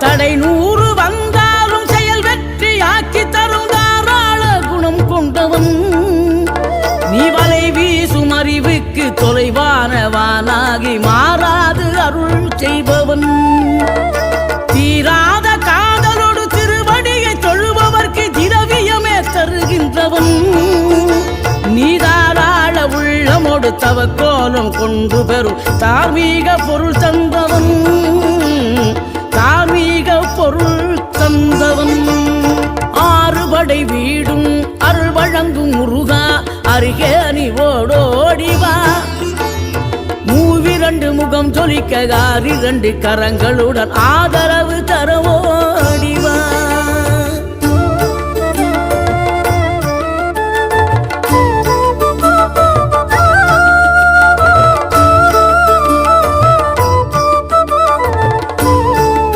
தடை 100 வந்தாலும் செயல் வெற்றி ஆக்கி தரும் தாராள குணம் கொண்டவன் நீ வலை வீசும் அறிவுக்கு தொலைவானவானாகி மாறாது அருள் செய்பவன் தீராத காதலோடு திருவடியை தொழுபவர்க்கு திரவியமே தருகின்றவன் நீ தாராள உள்ளமோடு தவக்கோலம் கொண்டு பெறும் தார்மீக பொருள் தந்தவன் தார்மீக பொருள் தந்தவன் ஆறுபடை வீடும் அருள் வழங்கும் முருகா அருகே நீ ஓடோடிவா மூவிரண்டு முகம் ஜொலிக்க 2 கரங்களுடன் ஆதர